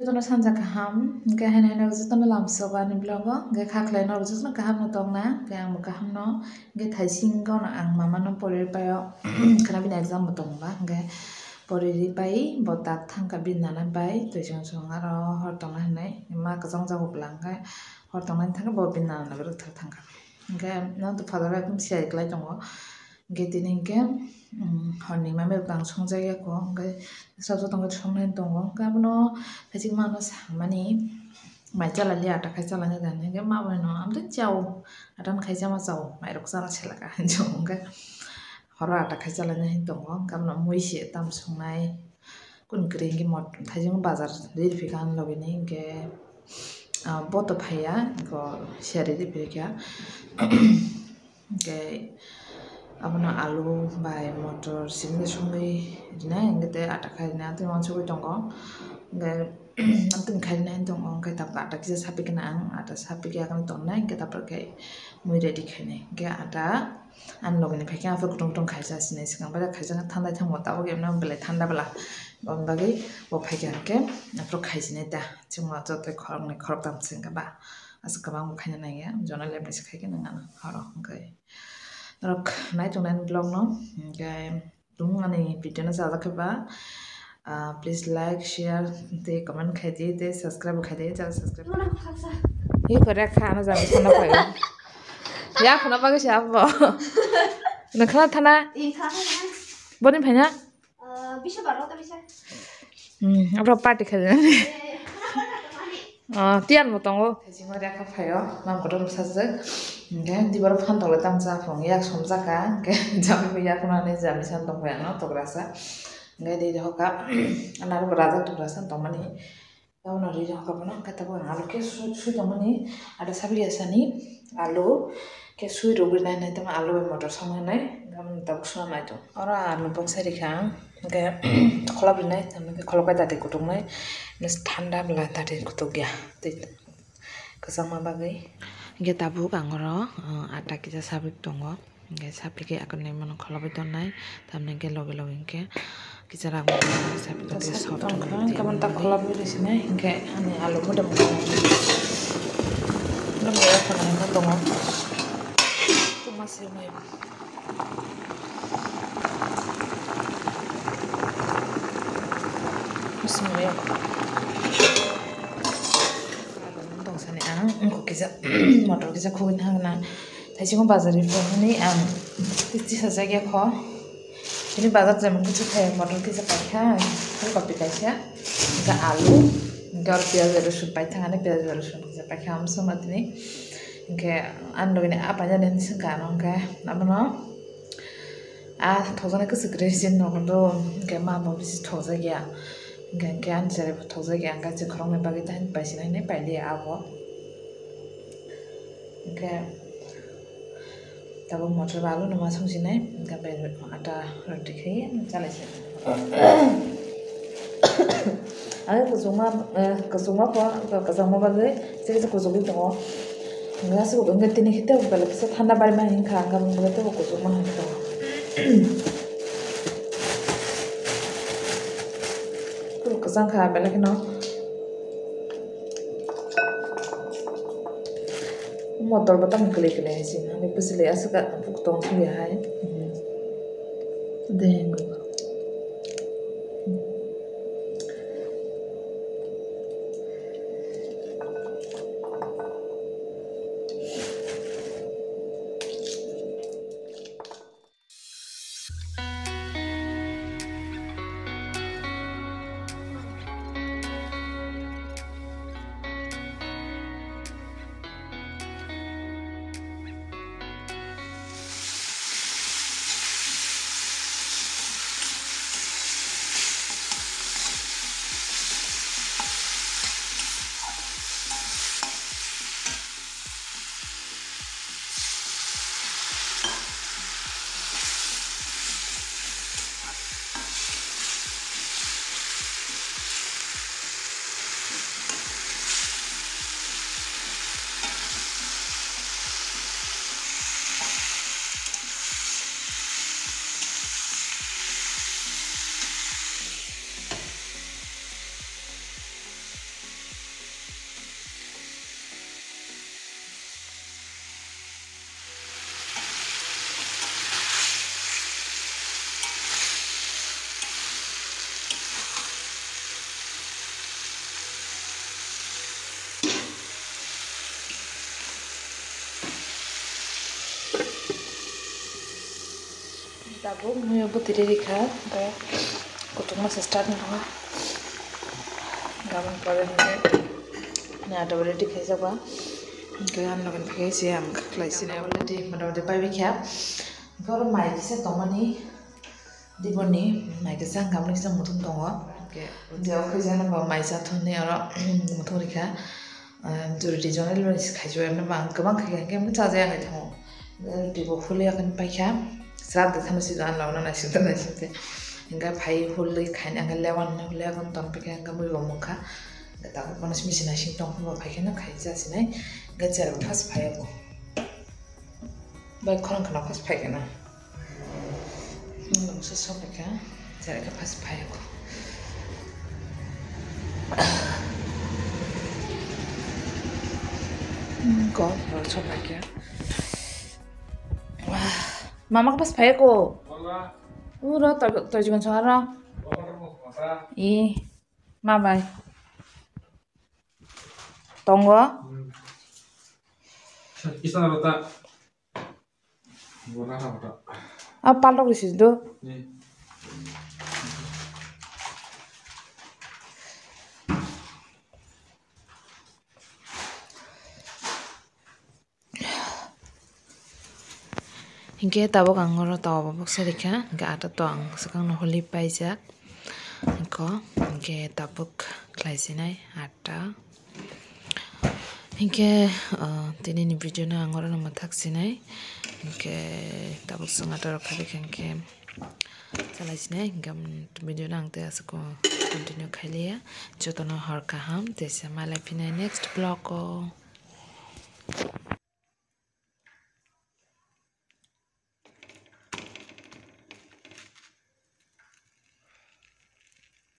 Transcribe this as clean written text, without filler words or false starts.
Jotono sanja kaham, ke hen hen jotono lamsoba ni blogo, ke khaklai no jotono kaham no tongna, ke ang kaham no, ke thaising go no ang mama no porir payo, kana bina exam mo tongba, ke poriri pai, botak thangka bina na pai, tuisong song aro hor tongna hanai, ma kasong jago blang ke hor tongna thangka bo bina na bero thangka. Ke no to father kum siai klai tongo, ke tinin ke horni mame bang song jaya ko, ke sabso tongo songna tongo, ke abono Hajing mano samani mai chala li ata khai chala dan ge ma bo no am de chau atan khai chama chau mai rok sala chela ka jong ge horo ata khai chala ni dong kam no moi se tam sungai kun kring gi mot thajing bazar rir fi kan logi ni ge boto phaya go share ri fi kya ge abono alu bai motor simni sungai dina ngete ata khai na tu mon chugoi tongo ge Antum khaina entong ong kai tap ata kisa sapi kena ang ata sapi kya kan tong nai ke tapar kai mui ready khaine ke ata an login phe kya fa kutung tung khaisa sinai sikang bala khaisa thanda thang mota bo gemna bele thanda bala bom bagi bo phe kya ke apro khaisine da chungwa to te khorong ne khorok tam singa ba as ka bang khaina nai ya jona le bes khai ke na na haro kai rok nai tung nan blog no ke tung ani video na sa ka ba please like, share, the comment khai the subscribe khai channel subscribe. Hi kore khana jami khana payo. Ya khana ba ge abo. Na khana thana. Bonin phanya. Bisa baro ta bisa. Apro party khai. Tian mo tongo. Thajing ore ka phayo. Mam kodom sajak. Nge dibaro phan tole tam cha phong yak somja ka. Nge jami be yak na ne jami san tong phaya no tograsa. Ngai di hoka anar beraza tu rasa tomani tahu nari hoka pun kata pun alu ke sui tomani ada sabi asani alu ke sui robi nai nai tama alu be motor sama nai gam tabu suna nai tu ora alu bong sari kang ke kolab nai tama ke kolab tadi kutung nai nes thanda bela tadi kutung ya kesama bagai ke tabu kangoro ada kita sabik tongo ke sabi ke akon nai mana kolab itu nai tamne ke logi logi ke Kicara aku sapi tadi soto kan kapan tak kolab di sini hingga ane alu muda muda belum ya karena itu tunggu itu masih mau masih mau ya tunggu sana kok kisah motor kisah kuin hangna tadi cuma bazar itu ini tadi saja ya kok ini bazar zaman itu kayak motor kita pakai kan kopi kaisya enggak alu enggak piaz rusun pakai tangannya piaz rusun kita pakai amso matini enggak ando ini apa aja dan sekarang enggak apa no thousand ke segresin no do enggak mau bisa thousand ya enggak kan cari thousand ya enggak sih kurang lebih kita pasti ini pilih apa enggak Tahu motor balu nama sung sini, nggak ada roti kaya, cale sih. Ada kusuma apa, kusuma bagai, saya kusuma itu oh, nggak sih, nggak tini kita balik kita thanda bari mah hingga nggak begitu kusuma itu. Kusang kah balik no. Motor batang klik sih, ini pasti lihat suka pukul tong ya hai, deh tabuk nuyo butiri rika be kutung mas start nunggu gaban pore ni ada boleh dikai jaba gayan logan dikai sih am kelai sini boleh di mana boleh pai bikia kalau mai kisah tomani di boni mai kisah kamu kisah mutung tongo dia kerja nama mai satu ni orang mutung rika juru di zona lu kai jual nama kemang kai kai macam apa yang itu di bawah akan pakai saat itu masih jalan lawan nasi tu hingga pai hulai kain angkat lewan hulai akan tanpa pakai angkat mui bamuka nggak tahu panas mesin nasi tong pun pakai nak kai jas ini nggak cara pas pai aku baik korang kenapa pas pai kena nggak usah sok pakai cara pas pai aku kau harus sok pakai Mama pas pai aku Ura, tôi juga suara. Mama. Tunggu. Isa na bata. Wala na bata. Apa lo di situ? Hingga tabok anggur atau babok sedikit, hingga ada tuang sekarang nuhuli pajak, hingga tabok kelasinai ada, hingga tini ni video na anggur nama taksinai, hingga tabok sengat ada kali hingga kelasinai, hingga video na angte asku continue kali ya, jodoh no har kaham, desa malai pinai next vlog ko.